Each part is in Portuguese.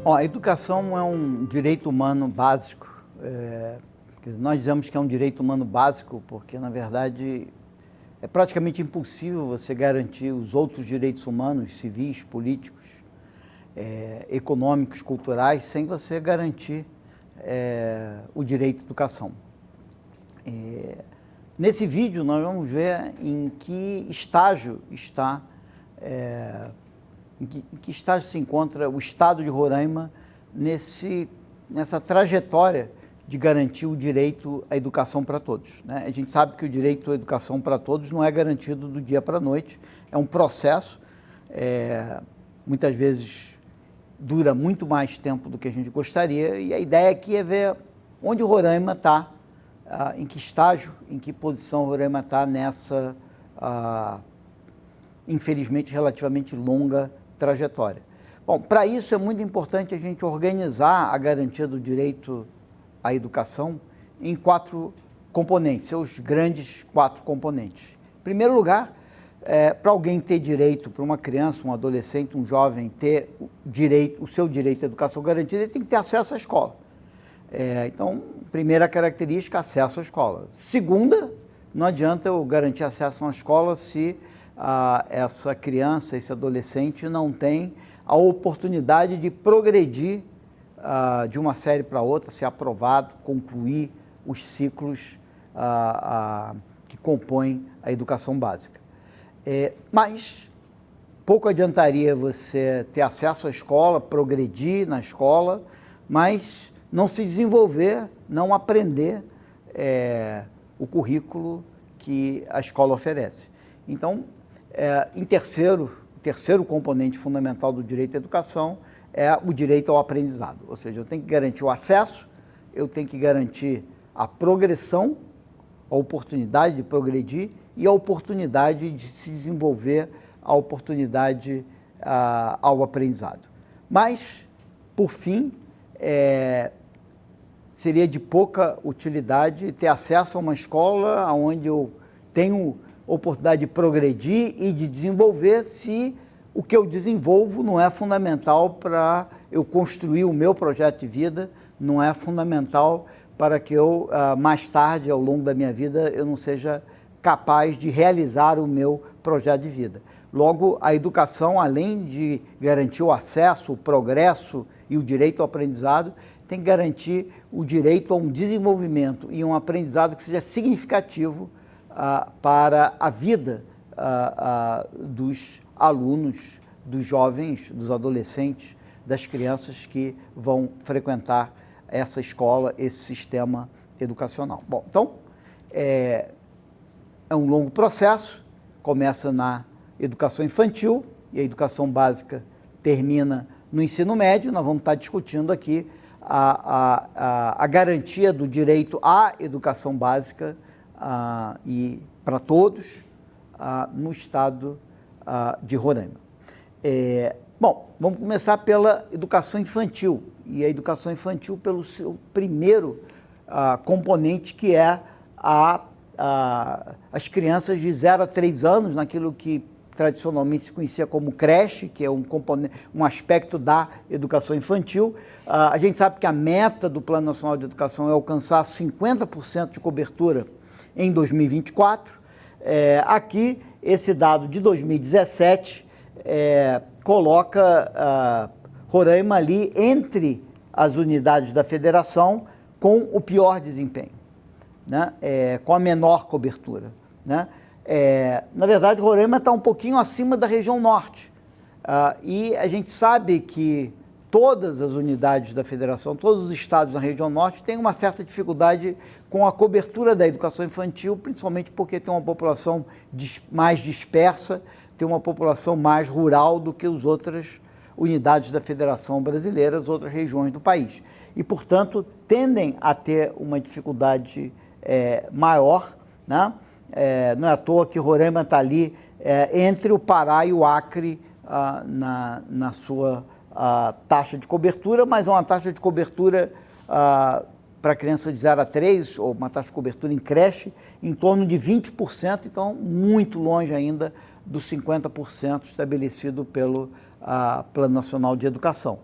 Ó, a educação é um direito humano básico. Nós dizemos que é um direito humano básico porque, na verdade, é praticamente impossível você garantir os outros direitos humanos, civis, políticos, econômicos, culturais, sem você garantir o direito à educação. Nesse vídeo, nós vamos ver em que estágio está, em que estágio se encontra o Estado de Roraima nessa trajetória de garantir o direito à educação para todos, né? A gente sabe que o direito à educação para todos não é garantido do dia para a noite, é um processo, muitas vezes dura muito mais tempo do que a gente gostaria, e a ideia aqui é ver onde o Roraima está, em que estágio, em que posição o Roraima está nessa, infelizmente, relativamente longa trajetória. Bom, para isso é muito importante a gente organizar a garantia do direito à educação em 4 componentes, seus grandes 4 componentes. Em primeiro lugar, para alguém ter direito, para uma criança, um adolescente, um jovem ter o seu direito à educação garantido, ele tem que ter acesso à escola. Então, primeira característica, acesso à escola. Segunda, não adianta eu garantir acesso à escola se essa criança, esse adolescente não tem a oportunidade de progredir de uma série para outra, ser aprovado, concluir os ciclos que compõem a educação básica. Mas pouco adiantaria você ter acesso à escola, progredir na escola, mas não se desenvolver, não aprender o currículo que a escola oferece. Então, o terceiro componente fundamental do direito à educação é o direito ao aprendizado, ou seja, eu tenho que garantir o acesso, eu tenho que garantir a progressão, a oportunidade de progredir e a oportunidade de se desenvolver, a oportunidade ao aprendizado. Mas, por fim, seria de pouca utilidade ter acesso a uma escola onde eu tenho oportunidade de progredir e de desenvolver se o que eu desenvolvo não é fundamental para eu construir o meu projeto de vida, não é fundamental para que eu, mais tarde, ao longo da minha vida, eu não seja capaz de realizar o meu projeto de vida. Logo, a educação, além de garantir o acesso, o progresso e o direito ao aprendizado, tem que garantir o direito a um desenvolvimento e um aprendizado que seja significativo para a vida dos alunos, dos jovens, dos adolescentes, das crianças que vão frequentar essa escola, esse sistema educacional. Bom, então, é um longo processo, começa na educação infantil e a educação básica termina no ensino médio. Nós vamos estar discutindo aqui a garantia do direito à educação básica e para todos no estado de Roraima. Bom, vamos começar pela educação infantil, e a educação infantil pelo seu primeiro componente, que é as crianças de 0 a 3 anos, naquilo que tradicionalmente se conhecia como creche, que é um aspecto da educação infantil. A gente sabe que a meta do Plano Nacional de Educação é alcançar 50% de cobertura em 2024. Aqui, esse dado de 2017 coloca Roraima ali entre as unidades da federação com o pior desempenho, né? Com a menor cobertura, né? Na verdade, Roraima está um pouquinho acima da região norte, e a gente sabe que todas as unidades da federação, todos os estados na região norte têm uma certa dificuldade com a cobertura da educação infantil, principalmente porque tem uma população mais dispersa, tem uma população mais rural do que as outras unidades da Federação Brasileira, as outras regiões do país. E, portanto, tendem a ter uma dificuldade maior, né? Não é à toa que Roraima está ali entre o Pará e o Acre na sua taxa de cobertura, mas é uma taxa de cobertura para crianças de 0 a 3, ou uma taxa de cobertura em creche, em torno de 20%, então muito longe ainda dos 50% estabelecido pelo Plano Nacional de Educação.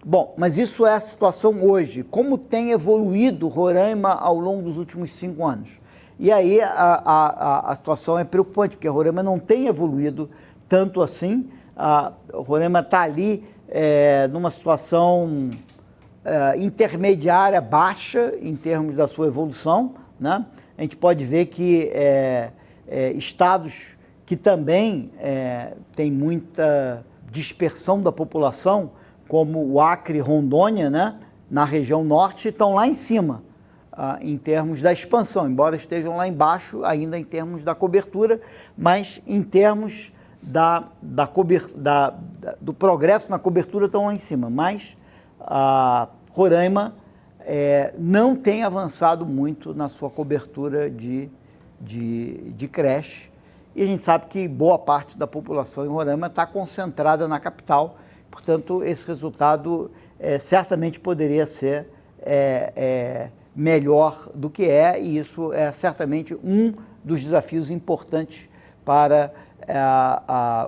Bom, mas isso é a situação hoje. Como tem evoluído Roraima ao longo dos últimos 5 anos? E aí a situação é preocupante, porque Roraima não tem evoluído tanto assim. Roraima está ali numa situação intermediária, baixa, em termos da sua evolução, né? A gente pode ver que estados que também têm muita dispersão da população, como o Acre e Rondônia, né, na região norte, estão lá em cima, em termos da expansão, embora estejam lá embaixo ainda em termos da cobertura, mas em termos do progresso na cobertura estão lá em cima. Mas Roraima não tem avançado muito na sua cobertura de creche, e a gente sabe que boa parte da população em Roraima está concentrada na capital. Portanto, esse resultado certamente poderia ser melhor do que e isso é certamente um dos desafios importantes para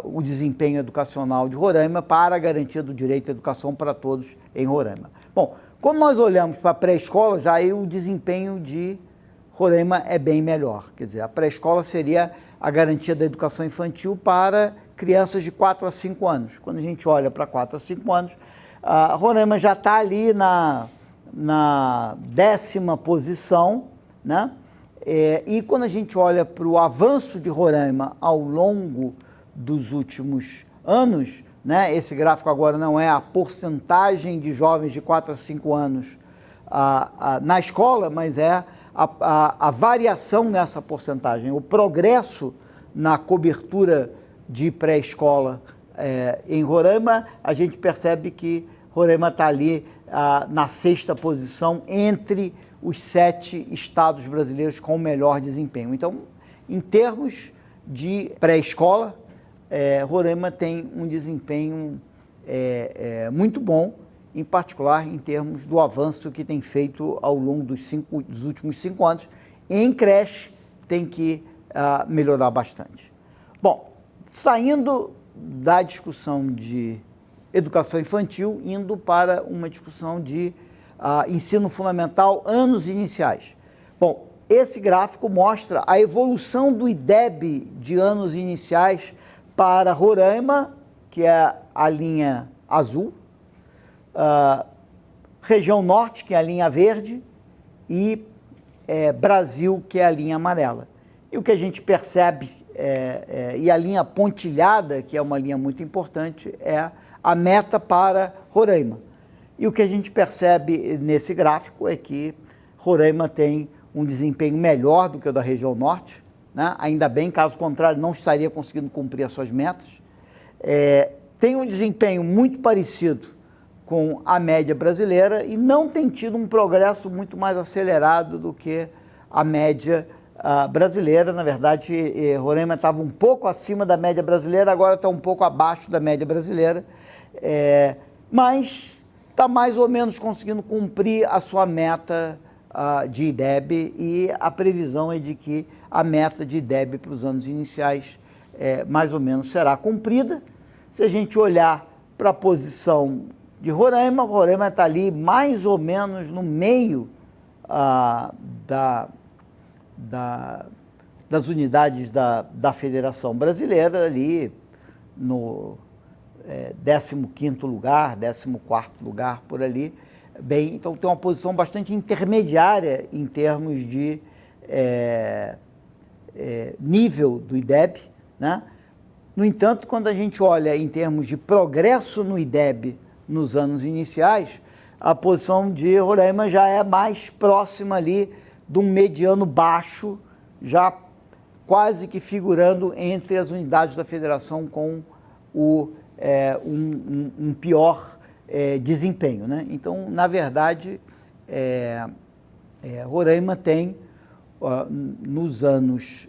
o desempenho educacional de Roraima, para a garantia do direito à educação para todos em Roraima. Bom, quando nós olhamos para a pré-escola, já aí o desempenho de Roraima é bem melhor. Quer dizer, a pré-escola seria a garantia da educação infantil para crianças de 4 a 5 anos. Quando a gente olha para 4 a 5 anos, Roraima já está ali na 10ª posição, né? E quando a gente olha para o avanço de Roraima ao longo dos últimos anos, né? Esse gráfico agora não é a porcentagem de jovens de 4 a 5 anos na escola, mas é a variação nessa porcentagem, o progresso na cobertura de pré-escola em Roraima. A gente percebe que Roraima está ali na 6ª posição entre os 7 estados brasileiros com o melhor desempenho. Então, em termos de pré-escola, Roraima tem um desempenho muito bom, em particular em termos do avanço que tem feito ao longo dos últimos 5 anos. Em creche, tem que melhorar bastante. Bom, saindo da discussão de educação infantil, indo para uma discussão de ensino fundamental, anos iniciais. Bom, esse gráfico mostra a evolução do IDEB de anos iniciais para Roraima, que é a linha azul, região norte, que é a linha verde, e Brasil, que é a linha amarela. E o que a gente percebe, e a linha pontilhada, que é uma linha muito importante, é a meta para Roraima. E o que a gente percebe nesse gráfico é que Roraima tem um desempenho melhor do que o da região norte, né? Ainda bem, caso contrário, não estaria conseguindo cumprir as suas metas. Tem um desempenho muito parecido com a média brasileira e não tem tido um progresso muito mais acelerado do que a média brasileira. Na verdade, Roraima estava um pouco acima da média brasileira, agora está um pouco abaixo da média brasileira, mas está mais ou menos conseguindo cumprir a sua meta de IDEB, e a previsão é de que a meta de IDEB para os anos iniciais mais ou menos será cumprida. Se a gente olhar para a posição de Roraima, Roraima está ali mais ou menos no meio das unidades da Federação Brasileira, ali no 15º lugar, 14º lugar, por ali. Bem, então tem uma posição bastante intermediária em termos de nível do IDEB, né? No entanto, quando a gente olha em termos de progresso no IDEB nos anos iniciais, a posição de Roraima já é mais próxima ali de um mediano baixo, já quase que figurando entre as unidades da federação com um pior desempenho, né? Então, na verdade, Roraima tem, nos anos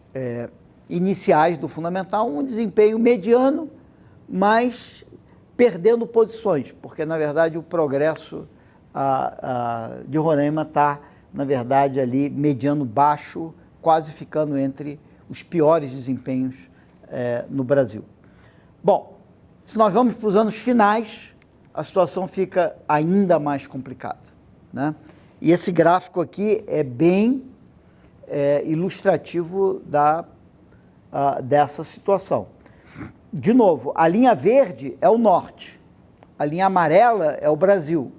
iniciais do fundamental, um desempenho mediano, mas perdendo posições, porque, na verdade, o progresso de Roraima está, na verdade, ali mediano baixo, quase ficando entre os piores desempenhos no Brasil. Bom, se nós vamos para os anos finais, a situação fica ainda mais complicada, né? E esse gráfico aqui é bem ilustrativo dessa situação. De novo, a linha verde é o norte, a linha amarela é o Brasil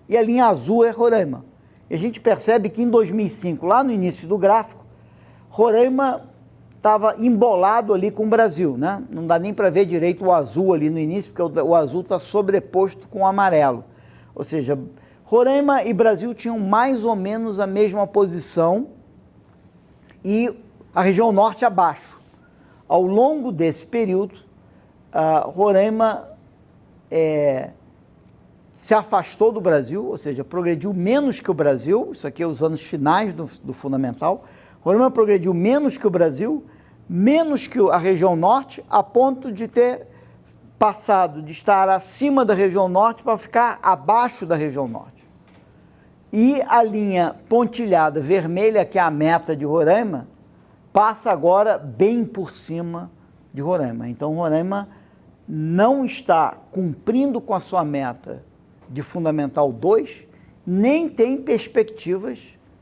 e a linha azul é Roraima. E a gente percebe que em 2005, lá no início do gráfico, Roraima estava embolado ali com o Brasil, né? Não dá nem para ver direito o azul ali no início, porque o azul está sobreposto com o amarelo. Ou seja, Roraima e Brasil tinham mais ou menos a mesma posição e a região norte abaixo. Ao longo desse período, Roraima se afastou do Brasil, ou seja, progrediu menos que o Brasil, isso aqui é os anos finais do fundamental. Roraima progrediu menos que o Brasil, menos que a região norte, a ponto de ter passado de estar acima da região norte para ficar abaixo da região norte. E a linha pontilhada vermelha, que é a meta de Roraima, passa agora bem por cima de Roraima. Então, Roraima não está cumprindo com a sua meta de Fundamental 2, nem tem perspectivas,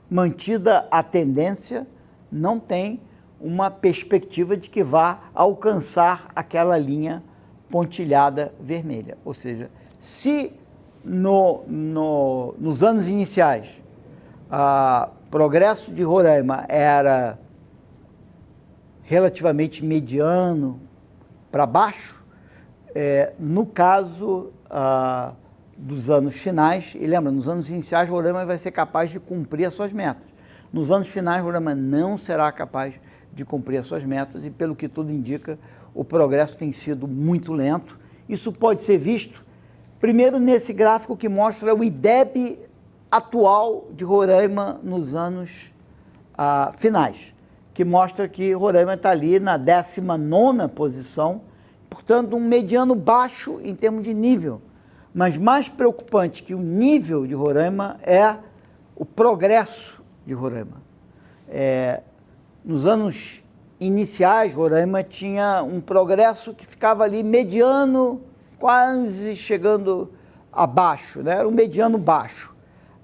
mantida a tendência, não tem uma perspectiva de que vá alcançar aquela linha pontilhada vermelha. Ou seja, se nos anos iniciais o progresso de Roraima era relativamente mediano para baixo, no caso dos anos finais, e lembra, nos anos iniciais Roraima vai ser capaz de cumprir as suas metas. Nos anos finais Roraima não será capaz de cumprir as suas metas e, pelo que tudo indica, o progresso tem sido muito lento. Isso pode ser visto, primeiro, nesse gráfico que mostra o IDEB atual de Roraima nos anos finais, que mostra que Roraima está ali na 19ª posição, portanto, um mediano baixo em termos de nível. Mas mais preocupante que o nível de Roraima é o progresso de Roraima. Nos anos iniciais, Roraima tinha um progresso que ficava ali mediano, quase chegando abaixo, né? Era um mediano baixo.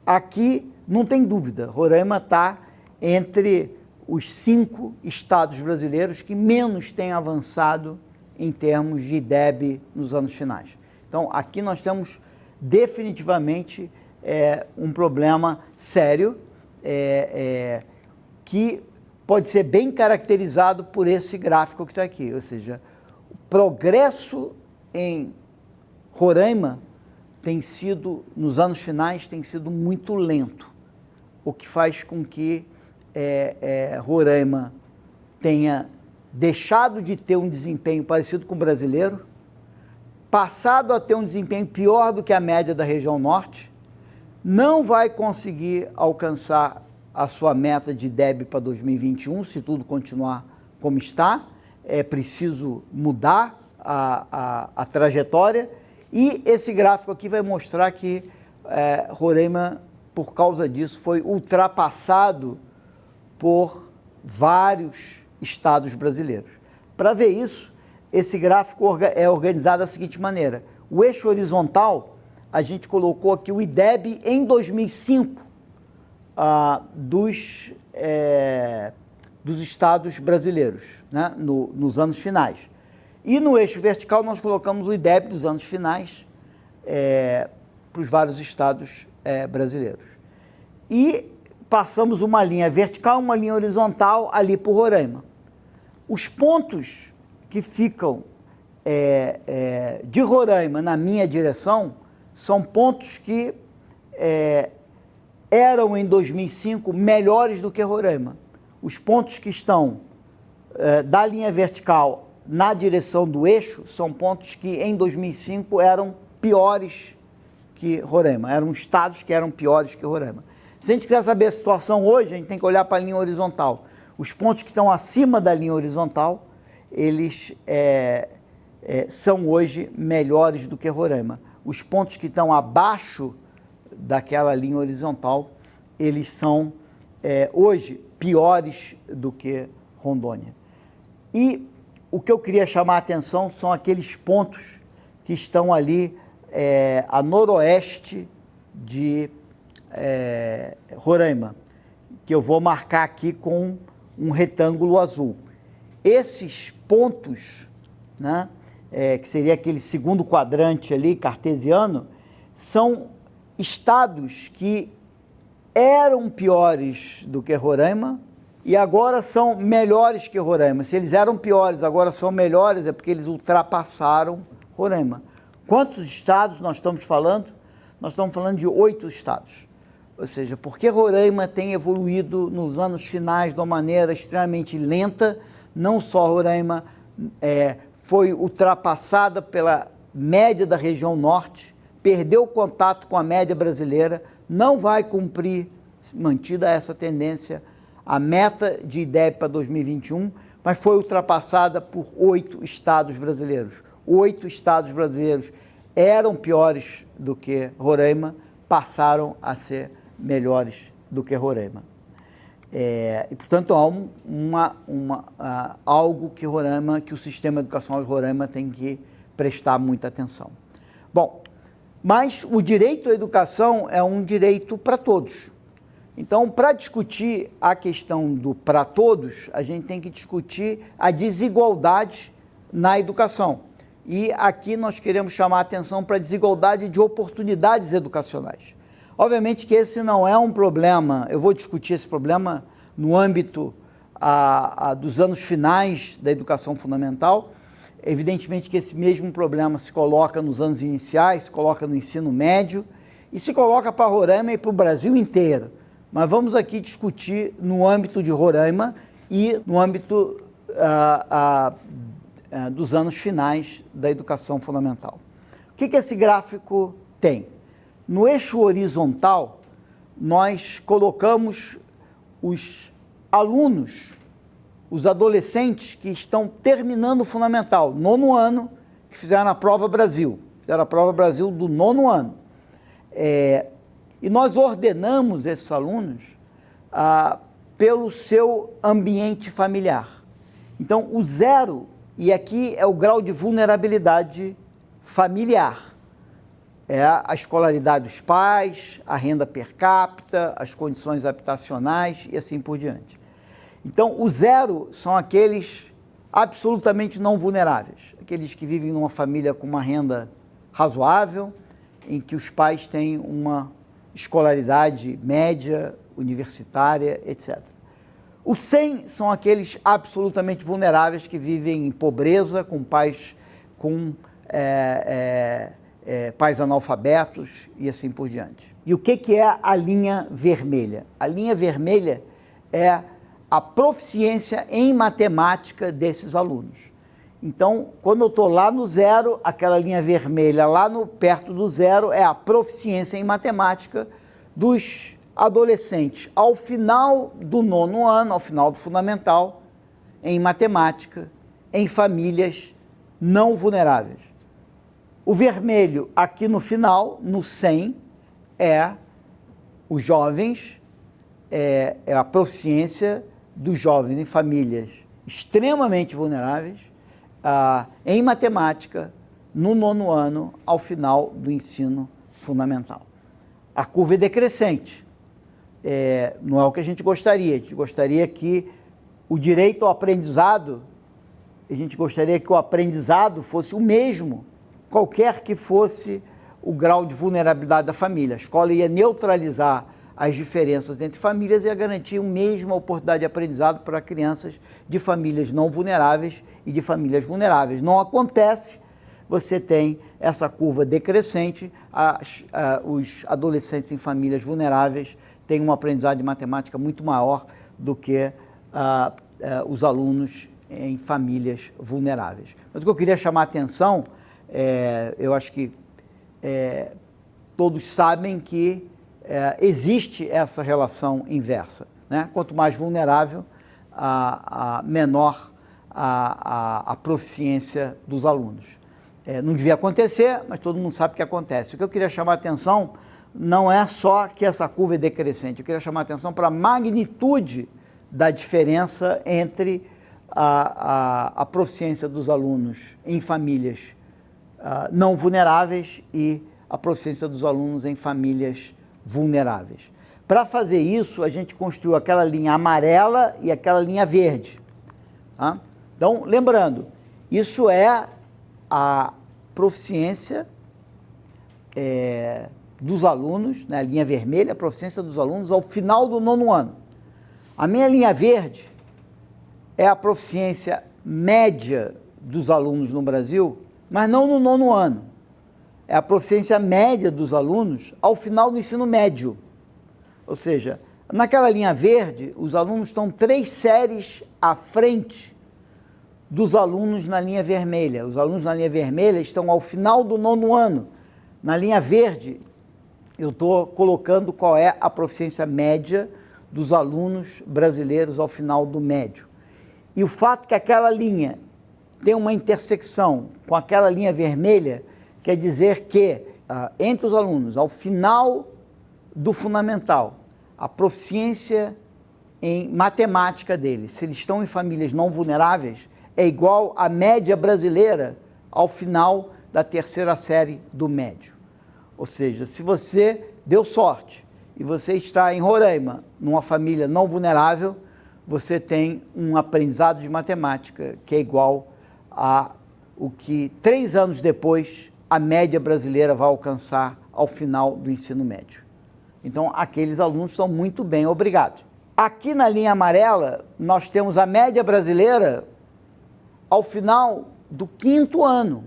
Aqui, não tem dúvida, Roraima está entre os 5 estados brasileiros que menos têm avançado em termos de IDEB nos anos finais. Então, aqui nós temos definitivamente um problema sério que pode ser bem caracterizado por esse gráfico que está aqui, ou seja, o progresso em Roraima tem sido, nos anos finais, tem sido muito lento, o que faz com que Roraima tenha deixado de ter um desempenho parecido com o brasileiro, passado a ter um desempenho pior do que a média da região norte, não vai conseguir alcançar a sua meta de IDEB para 2021, se tudo continuar como está. É preciso mudar a trajetória, e esse gráfico aqui vai mostrar que Roraima, por causa disso, foi ultrapassado por vários estados brasileiros. Para ver isso, esse gráfico é organizado da seguinte maneira: o eixo horizontal, a gente colocou aqui o IDEB em 2005, dos estados brasileiros, né, nos anos finais. E no eixo vertical nós colocamos o IDEB dos anos finais para os vários estados brasileiros. E passamos uma linha vertical, uma linha horizontal ali por Roraima. Os pontos que ficam de Roraima na minha direção são pontos que eram em 2005 melhores do que Roraima. Os pontos que estão da linha vertical na direção do eixo são pontos que em 2005 eram piores que Roraima, eram estados que eram piores que Roraima. Se a gente quiser saber a situação hoje, a gente tem que olhar para a linha horizontal. Os pontos que estão acima da linha horizontal, eles são hoje melhores do que Roraima. Os pontos que estão abaixo daquela linha horizontal, eles são hoje piores do que Rondônia. E o que eu queria chamar a atenção são aqueles pontos que estão ali a noroeste de Roraima, que eu vou marcar aqui com um retângulo azul. Esses pontos, né, que seria aquele segundo quadrante ali, cartesiano, são estados que eram piores do que Roraima e agora são melhores que Roraima. Se eles eram piores, agora são melhores, é porque eles ultrapassaram Roraima. Quantos estados nós estamos falando? Nós estamos falando de 8 estados. Ou seja, porque Roraima tem evoluído nos anos finais de uma maneira extremamente lenta, não só Roraima foi ultrapassada pela média da região norte, perdeu o contato com a média brasileira, não vai cumprir, mantida essa tendência, a meta de IDEB para 2021, mas foi ultrapassada por 8 estados brasileiros. 8 estados brasileiros eram piores do que Roraima, passaram a ser melhores do que Roraima. E, portanto, há algo que o sistema educacional de Roraima tem que prestar muita atenção. Bom, mas o direito à educação é um direito para todos. Então, para discutir a questão do para todos, a gente tem que discutir a desigualdade na educação. E aqui nós queremos chamar a atenção para a desigualdade de oportunidades educacionais. Obviamente que esse não é um problema, eu vou discutir esse problema no âmbito dos anos finais da educação fundamental. Evidentemente que esse mesmo problema se coloca nos anos iniciais, se coloca no ensino médio e se coloca para Roraima e para o Brasil inteiro. Mas vamos aqui discutir no âmbito de Roraima e no âmbito dos anos finais da educação fundamental. O que esse gráfico tem? No eixo horizontal, nós colocamos os alunos, os adolescentes que estão terminando o fundamental, 9º ano, que fizeram a prova Brasil, do 9º ano. E nós ordenamos esses alunos pelo seu ambiente familiar. Então, o 0, e aqui é o grau de vulnerabilidade familiar, é a escolaridade dos pais, a renda per capita, as condições habitacionais e assim por diante. Então, o 0 são aqueles absolutamente não vulneráveis, aqueles que vivem numa família com uma renda razoável, em que os pais têm uma escolaridade média, universitária, etc. O 100 são aqueles absolutamente vulneráveis que vivem em pobreza, com pais pais analfabetos e assim por diante. E o que é a linha vermelha? A linha vermelha é a proficiência em matemática desses alunos. Então, quando eu estou lá no 0, aquela linha vermelha lá perto do 0 é a proficiência em matemática dos adolescentes ao final do 9º ano, ao final do fundamental, em matemática, em famílias não vulneráveis. O vermelho aqui no final, no 100, é os jovens, é a proficiência dos jovens em famílias extremamente vulneráveis, em matemática, no 9º ano, ao final do ensino fundamental. A curva é decrescente, não é o que a gente gostaria que o direito ao aprendizado, a gente gostaria que o aprendizado fosse o mesmo, qualquer que fosse o grau de vulnerabilidade da família. A escola ia neutralizar as diferenças entre famílias e ia garantir a mesma oportunidade de aprendizado para crianças de famílias não vulneráveis e de famílias vulneráveis. Não acontece, você tem essa curva decrescente, os adolescentes em famílias vulneráveis têm uma aprendizagem de matemática muito maior do que os alunos em famílias vulneráveis. Mas o que eu queria chamar a atenção, eu acho que todos sabem que existe essa relação inversa, né? Quanto mais vulnerável, menor a proficiência dos alunos. Não devia acontecer, mas todo mundo sabe que acontece. O que eu queria chamar a atenção não é só que essa curva é decrescente, eu queria chamar a atenção para a magnitude da diferença entre a proficiência dos alunos em famílias não vulneráveis e a proficiência dos alunos em famílias vulneráveis. Para fazer isso, a gente construiu aquela linha amarela e aquela linha verde. Tá? Então, lembrando, isso é a proficiência dos alunos, né, a linha vermelha, a proficiência dos alunos ao final do 9º ano. A minha linha verde é a proficiência média dos alunos no Brasil, mas não no 9º ano. É a proficiência média dos alunos ao final do ensino médio. Ou seja, naquela linha verde, os alunos estão 3 séries à frente dos alunos na linha vermelha. Os alunos na linha vermelha estão ao final do 9º ano. Na linha verde, eu estou colocando qual é a proficiência média dos alunos brasileiros ao final do médio. E o fato que aquela linha tem uma intersecção com aquela linha vermelha quer dizer que, entre os alunos, ao final do fundamental, a proficiência em matemática deles, se eles estão em famílias não vulneráveis, é igual à média brasileira ao final da 3ª série do médio. Ou seja, se você deu sorte e você está em Roraima, numa família não vulnerável, você tem um aprendizado de matemática que é igual a o que 3 anos depois a média brasileira vai alcançar ao final do ensino médio. Então, aqueles alunos estão muito bem, obrigado. Aqui na linha amarela, nós temos a média brasileira ao final do 5º ano.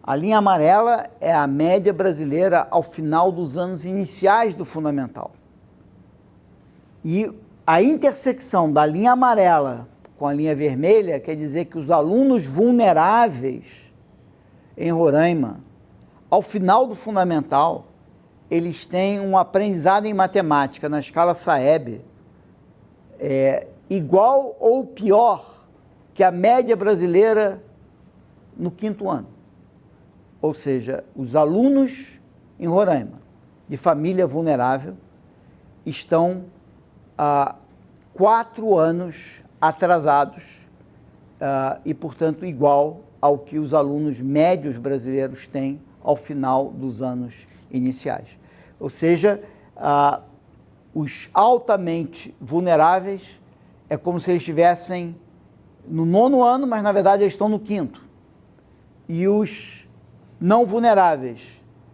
A linha amarela é a média brasileira ao final dos anos iniciais do fundamental. E a intersecção da linha amarela com a linha vermelha quer dizer que os alunos vulneráveis em Roraima, ao final do fundamental, eles têm um aprendizado em matemática na escala SAEB igual ou pior que a média brasileira no 5º ano. Ou seja, os alunos em Roraima, de família vulnerável, estão há 4 anos atrasados e, portanto, igual ao que os alunos médios brasileiros têm ao final dos anos iniciais. Ou seja, os altamente vulneráveis é como se eles estivessem no 9º ano, mas na verdade eles estão no 5º. E os não vulneráveis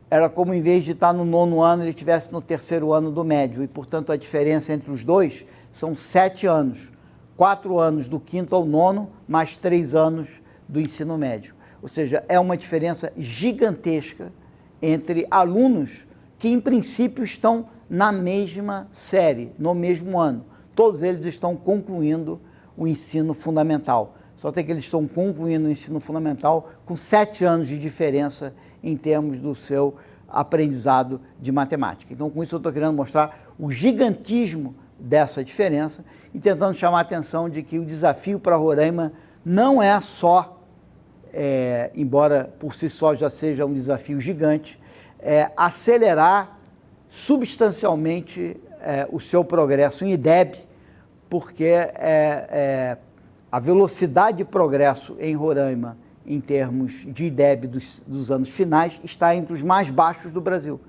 era como em vez de estar no 9º ano, ele estivesse no 3º ano do médio. E, portanto, a diferença entre os dois são 7 anos. 4 anos do 5º ao 9º, mais 3 anos do ensino médio. Ou seja, é uma diferença gigantesca entre alunos que, em princípio, estão na mesma série, no mesmo ano. Todos eles estão concluindo o ensino fundamental. Só tem que eles estão concluindo o ensino fundamental com 7 anos de diferença em termos do seu aprendizado de matemática. Então, com isso eu estou querendo mostrar o gigantismo dessa diferença e tentando chamar a atenção de que o desafio para Roraima não é só, embora por si só já seja um desafio gigante, acelerar substancialmente o seu progresso em IDEB, porque a velocidade de progresso em Roraima, em termos de IDEB dos anos finais, está entre os mais baixos do Brasil.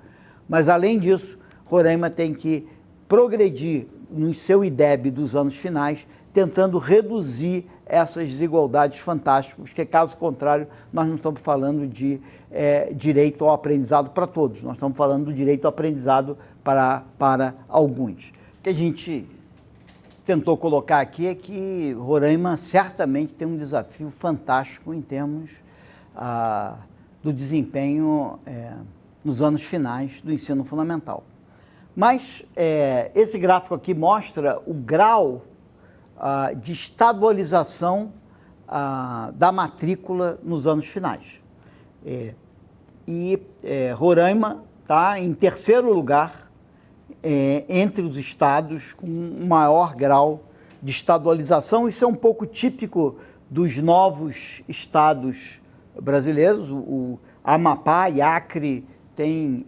Mas, além disso, Roraima tem que progredir no seu IDEB dos anos finais, tentando reduzir essas desigualdades fantásticas, porque, caso contrário, nós não estamos falando de direito ao aprendizado para todos, nós estamos falando do direito ao aprendizado para alguns. O que a gente tentou colocar aqui é que Roraima certamente tem um desafio fantástico em termos do desempenho nos anos finais do ensino fundamental. Mas esse gráfico aqui mostra o grau de estadualização da matrícula nos anos finais. Roraima está em 3º lugar entre os estados com um maior grau de estadualização. Isso é um pouco típico dos novos estados brasileiros. O Amapá e Acre têm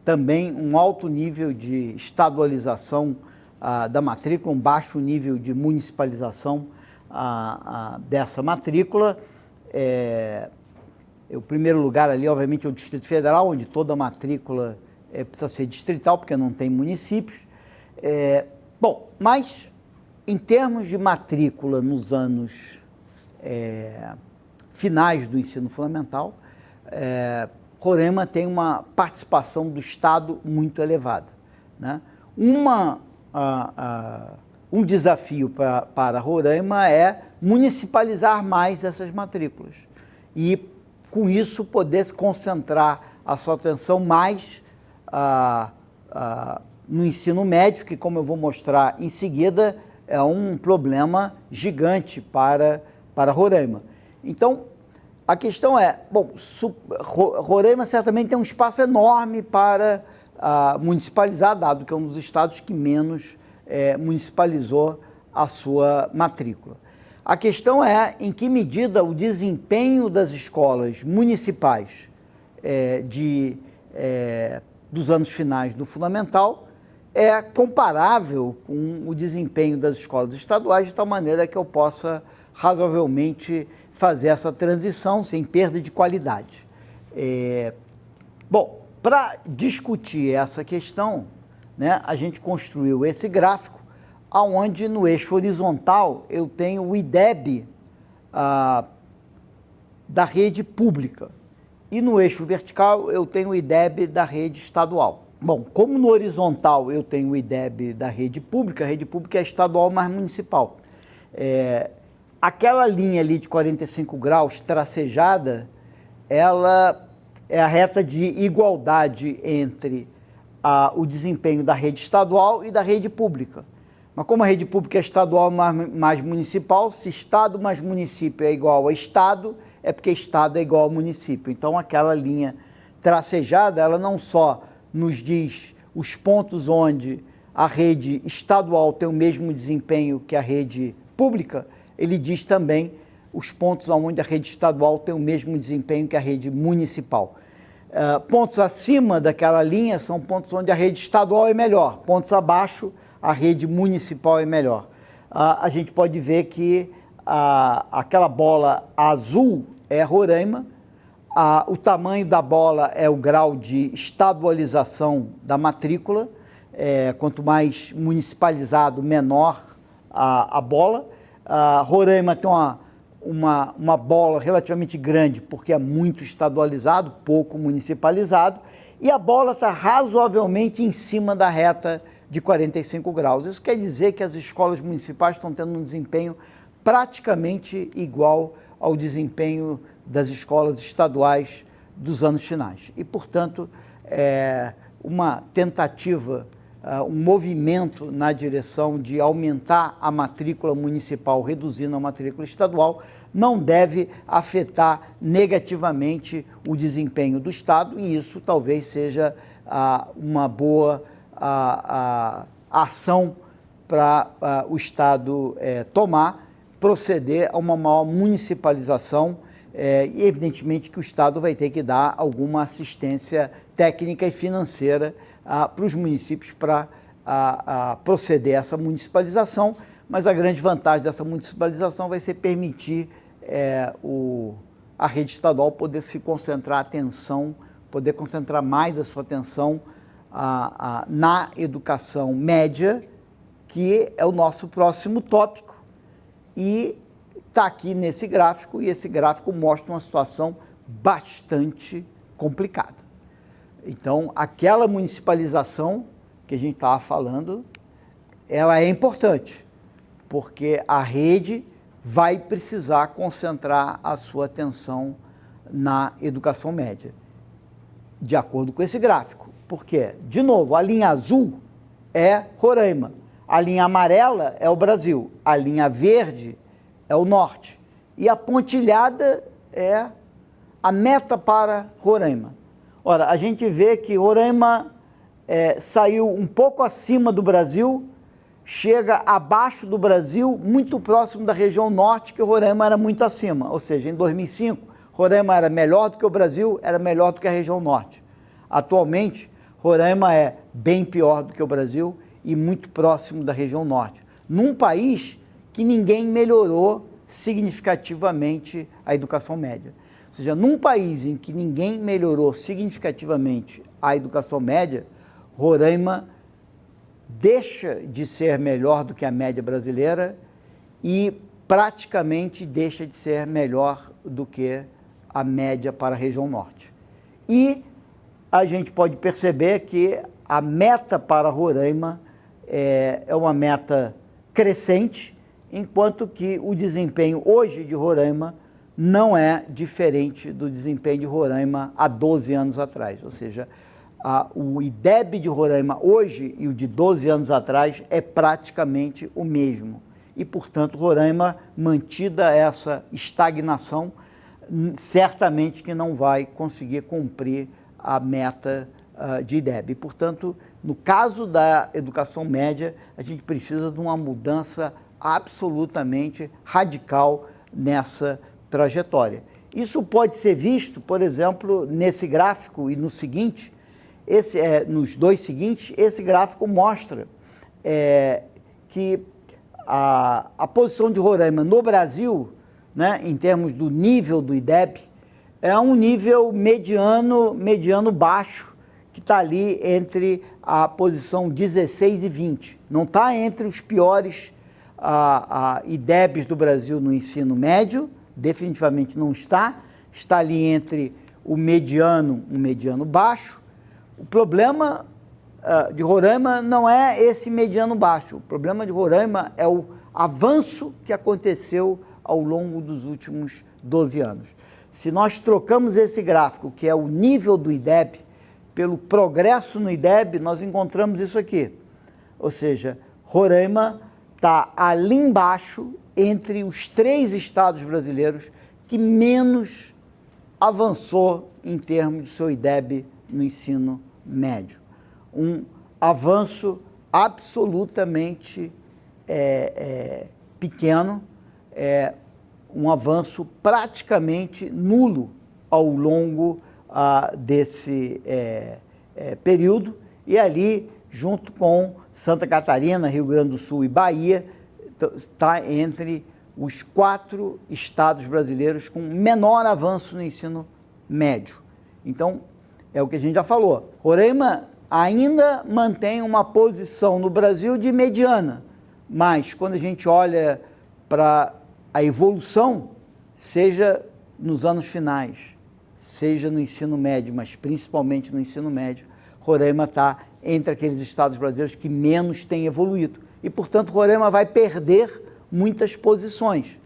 também um alto nível de estadualização da matrícula, um baixo nível de municipalização dessa matrícula. O primeiro lugar ali, obviamente, é o Distrito Federal, onde toda a matrícula precisa ser distrital, porque não tem municípios. Bom, mas em termos de matrícula nos anos finais do ensino fundamental, Roraima tem uma participação do Estado muito elevada, né? Um desafio para Roraima é municipalizar mais essas matrículas e, com isso, poder se concentrar a sua atenção mais no ensino médio, que, como eu vou mostrar em seguida, é um problema gigante para Roraima. Então, a questão é, bom, Roraima certamente tem um espaço enorme para municipalizar, dado que é um dos estados que menos municipalizou a sua matrícula. A questão é em que medida o desempenho das escolas municipais dos anos finais do fundamental é comparável com o desempenho das escolas estaduais, de tal maneira que eu possa razoavelmente fazer essa transição sem perda de qualidade. Bom, para discutir essa questão, né, a gente construiu esse gráfico, onde no eixo horizontal eu tenho o IDEB da rede pública e no eixo vertical eu tenho o IDEB da rede estadual. Bom, como no horizontal eu tenho o IDEB da rede pública é estadual mais municipal. Aquela linha ali de 45 graus tracejada, ela é a reta de igualdade entre o desempenho da rede estadual e da rede pública. Mas como a rede pública é estadual mais municipal, se estado mais município é igual a estado, é porque estado é igual ao município. Então aquela linha tracejada, ela não só nos diz os pontos onde a rede estadual tem o mesmo desempenho que a rede pública, ele diz também os pontos onde a rede estadual tem o mesmo desempenho que a rede municipal. Pontos acima daquela linha são pontos onde a rede estadual é melhor, pontos abaixo, a rede municipal é melhor. A gente pode ver que aquela bola azul é Roraima, o tamanho da bola é o grau de estadualização da matrícula, quanto mais municipalizado, menor a bola. Roraima tem uma bola relativamente grande, porque é muito estadualizado, pouco municipalizado, e a bola está razoavelmente em cima da reta de 45 graus. Isso quer dizer que as escolas municipais estão tendo um desempenho praticamente igual ao desempenho das escolas estaduais dos anos finais. E, portanto, uma tentativa, um movimento na direção de aumentar a matrícula municipal, reduzindo a matrícula estadual, não deve afetar negativamente o desempenho do Estado, e isso talvez seja uma boa ação para o Estado proceder a uma maior municipalização, e evidentemente que o Estado vai ter que dar alguma assistência técnica e financeira para os municípios para proceder a essa municipalização, mas a grande vantagem dessa municipalização vai ser permitir a rede estadual poder se concentrar a atenção, poder concentrar mais a sua atenção na educação média, que é o nosso próximo tópico, e está aqui nesse gráfico, e esse gráfico mostra uma situação bastante complicada. Então, aquela municipalização que a gente estava falando, ela é importante, porque a rede vai precisar concentrar a sua atenção na educação média, de acordo com esse gráfico. Porque, de novo, a linha azul é Roraima, a linha amarela é o Brasil, a linha verde é o norte, e a pontilhada é a meta para Roraima. Ora, a gente vê que Roraima saiu um pouco acima do Brasil, chega abaixo do Brasil, muito próximo da região norte, que Roraima era muito acima. Ou seja, em 2005, Roraima era melhor do que o Brasil, era melhor do que a região norte. Atualmente, Roraima é bem pior do que o Brasil e muito próximo da região norte, num país que ninguém melhorou significativamente a educação média. Ou seja, num país em que ninguém melhorou significativamente a educação média, Roraima deixa de ser melhor do que a média brasileira e praticamente deixa de ser melhor do que a média para a região norte. E a gente pode perceber que a meta para Roraima é uma meta crescente, enquanto que o desempenho hoje de Roraima não é diferente do desempenho de Roraima há 12 anos atrás. Ou seja, o IDEB de Roraima hoje e o de 12 anos atrás é praticamente o mesmo. E, portanto, Roraima, mantida essa estagnação, certamente que não vai conseguir cumprir a meta de IDEB. E, portanto, no caso da educação média, a gente precisa de uma mudança absolutamente radical nessa trajetória. Isso pode ser visto, por exemplo, nesse gráfico e no seguinte, nos dois seguintes, esse gráfico mostra que a posição de Roraima no Brasil, né, em termos do nível do IDEB, é um nível mediano baixo, que está ali entre a posição 16 e 20. Não está entre os piores IDEBs do Brasil no ensino médio, definitivamente não está ali entre o mediano, um mediano baixo. O problema de Roraima não é esse mediano baixo, o problema de Roraima é o avanço que aconteceu ao longo dos últimos 12 anos. Se nós trocamos esse gráfico, que é o nível do IDEB, pelo progresso no IDEB, nós encontramos isso aqui. Ou seja, Roraima está ali embaixo, entre os 3 estados brasileiros que menos avançou em termos do seu IDEB no ensino médio. Um avanço absolutamente pequeno, um avanço praticamente nulo ao longo desse período, e ali, junto com Santa Catarina, Rio Grande do Sul e Bahia, está entre os 4 estados brasileiros com menor avanço no ensino médio. Então, é o que a gente já falou. Roraima ainda mantém uma posição no Brasil de mediana, mas quando a gente olha para a evolução, seja nos anos finais, seja no ensino médio, mas principalmente no ensino médio, Roraima está entre aqueles estados brasileiros que menos têm evoluído. E, portanto, Roraima vai perder muitas posições.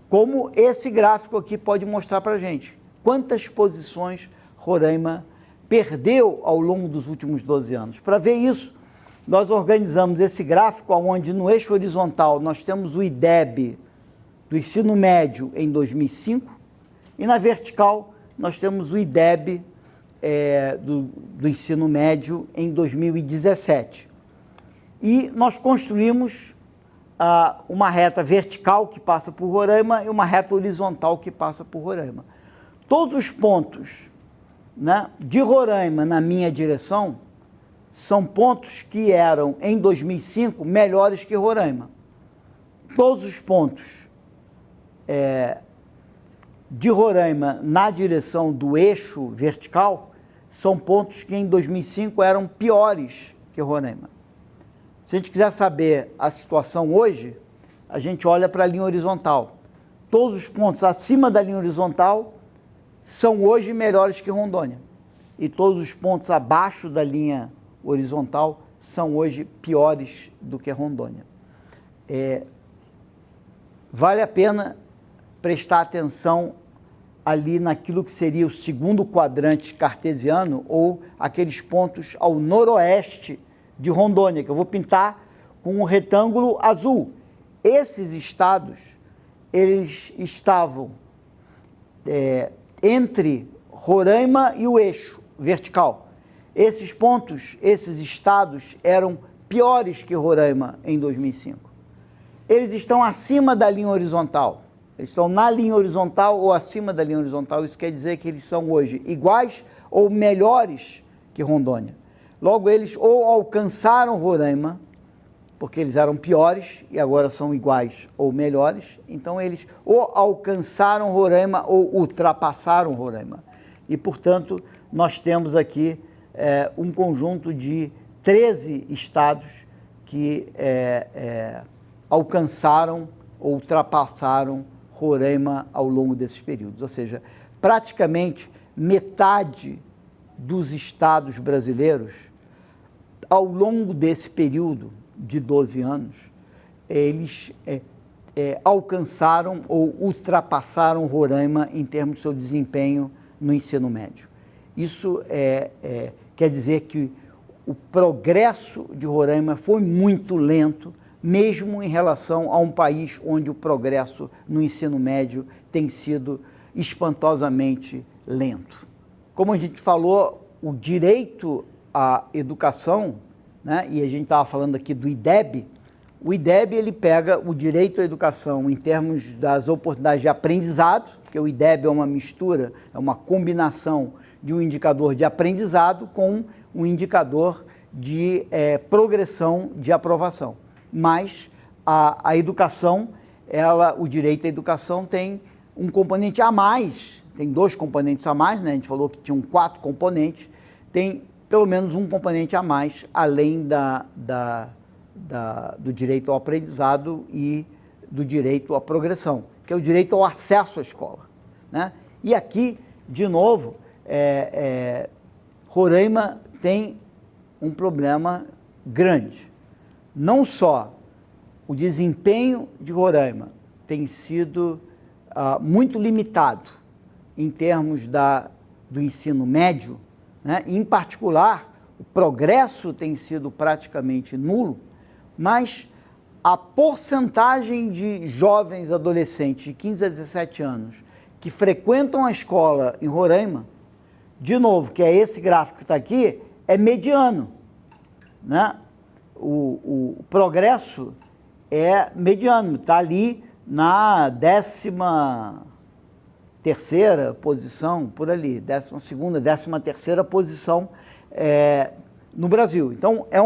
Como esse gráfico aqui pode mostrar para a gente. Quantas posições Roraima perdeu ao longo dos últimos 12 anos. Para ver isso, nós organizamos esse gráfico onde no eixo horizontal nós temos o IDEB do ensino médio em 2005 e na vertical nós temos o IDEB do ensino médio em 2017. E nós construímos uma reta vertical que passa por Roraima e uma reta horizontal que passa por Roraima. Todos os pontos, né, de Roraima na minha direção são pontos que eram, em 2005, melhores que Roraima. Todos os pontos de Roraima na direção do eixo vertical são pontos que em 2005 eram piores que Roraima. Se a gente quiser saber a situação hoje, a gente olha para a linha horizontal. Todos os pontos acima da linha horizontal são hoje melhores que Rondônia. E todos os pontos abaixo da linha horizontal são hoje piores do que Rondônia. Vale a pena prestar atenção ali naquilo que seria o segundo quadrante cartesiano, ou aqueles pontos ao noroeste de Rondônia, que eu vou pintar com um retângulo azul. Esses estados, eles estavam entre Roraima e o eixo vertical. Esses pontos, esses estados eram piores que Roraima em 2005. Eles estão acima da linha horizontal. Eles estão na linha horizontal ou acima da linha horizontal. Isso quer dizer que eles são hoje iguais ou melhores que Rondônia. Logo, eles ou alcançaram Roraima porque eles eram piores e agora são iguais ou melhores. Então, eles ou alcançaram Roraima ou ultrapassaram Roraima. E, portanto, nós temos aqui um conjunto de 13 estados que alcançaram ou ultrapassaram Roraima ao longo desses períodos. Ou seja, praticamente metade dos estados brasileiros, ao longo desse período de 12 anos, eles alcançaram ou ultrapassaram Roraima em termos de seu desempenho no ensino médio. Isso quer dizer que o progresso de Roraima foi muito lento, mesmo em relação a um país onde o progresso no ensino médio tem sido espantosamente lento. Como a gente falou, o direito à educação, né, e a gente estava falando aqui do IDEB, o IDEB ele pega o direito à educação em termos das oportunidades de aprendizado, porque o IDEB é uma mistura, é uma combinação de um indicador de aprendizado com um indicador de progressão de aprovação. Mas a educação, o direito à educação tem um componente a mais, tem 2 componentes a mais, né? A gente falou que tinham 4 componentes, tem pelo menos um componente a mais, além do direito ao aprendizado e do direito à progressão, que é o direito ao acesso à escola, né? E aqui, de novo, Roraima tem um problema grande. Não só o desempenho de Roraima tem sido muito limitado em termos do ensino médio, né? Em particular, o progresso tem sido praticamente nulo, mas a porcentagem de jovens adolescentes de 15 a 17 anos que frequentam a escola em Roraima, de novo, que é esse gráfico que está aqui, é mediano, né? O progresso é mediano, está ali na 13ª posição, por ali, 12ª, 13ª posição no Brasil. Então, é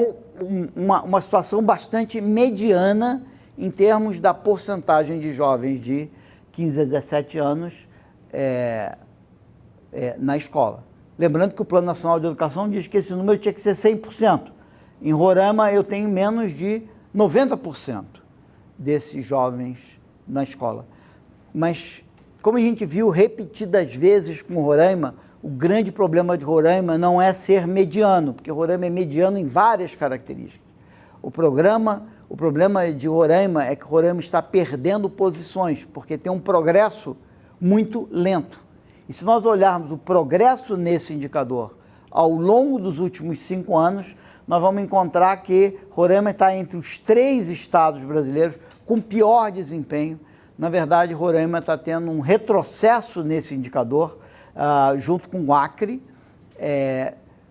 uma situação bastante mediana em termos da porcentagem de jovens de 15 a 17 anos na escola. Lembrando que o Plano Nacional de Educação diz que esse número tinha que ser 100%. Em Roraima, eu tenho menos de 90% desses jovens na escola. Mas, como a gente viu repetidas vezes com Roraima, o grande problema de Roraima não é ser mediano, porque Roraima é mediano em várias características. O problema de Roraima é que Roraima está perdendo posições, porque tem um progresso muito lento. E se nós olharmos o progresso nesse indicador ao longo dos últimos 5 anos, nós vamos encontrar que Roraima está entre os 3 estados brasileiros com pior desempenho. Na verdade, Roraima está tendo um retrocesso nesse indicador, junto com o Acre,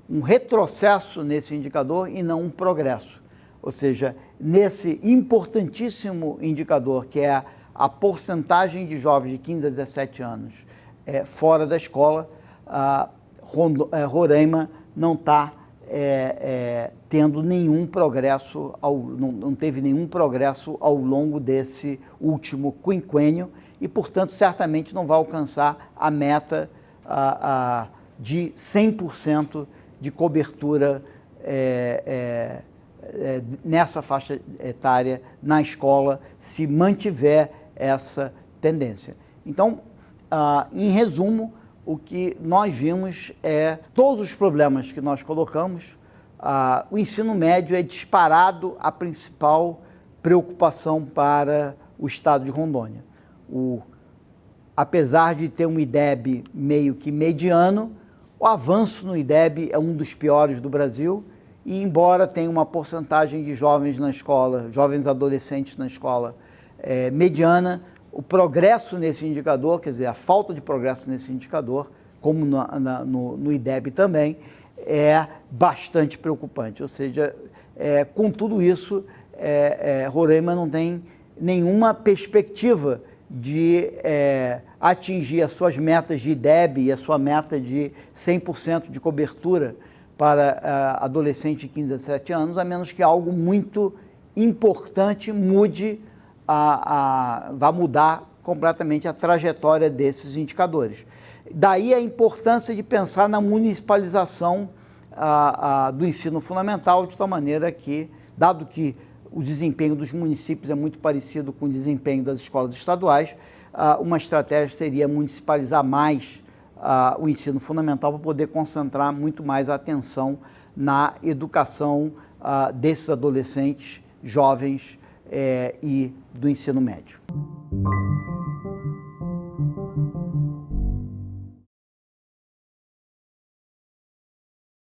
um retrocesso nesse indicador e não um progresso. Ou seja, nesse importantíssimo indicador, que é a porcentagem de jovens de 15 a 17 anos fora da escola, Roraima não está tendo nenhum progresso, não teve nenhum progresso ao longo desse último quinquênio e, portanto, certamente não vai alcançar a meta de 100% de cobertura nessa faixa etária na escola, se mantiver essa tendência. Então, em resumo, o que nós vimos é todos os problemas que nós colocamos. O ensino médio é disparado a principal preocupação para o estado de Rondônia. Apesar de ter um IDEB meio que mediano, o avanço no IDEB é um dos piores do Brasil e, embora tenha uma porcentagem de jovens na escola, jovens adolescentes na escola mediana, o progresso nesse indicador, quer dizer, a falta de progresso nesse indicador, como no IDEB também, é bastante preocupante. Ou seja, com tudo isso, Roraima não tem nenhuma perspectiva de atingir as suas metas de IDEB e a sua meta de 100% de cobertura para adolescentes de 15 a 17 anos, a menos que algo muito importante vai mudar completamente a trajetória desses indicadores. Daí a importância de pensar na municipalização do ensino fundamental, de tal maneira que, dado que o desempenho dos municípios é muito parecido com o desempenho das escolas estaduais, uma estratégia seria municipalizar mais o ensino fundamental para poder concentrar muito mais a atenção na educação desses adolescentes, jovens e do ensino médio.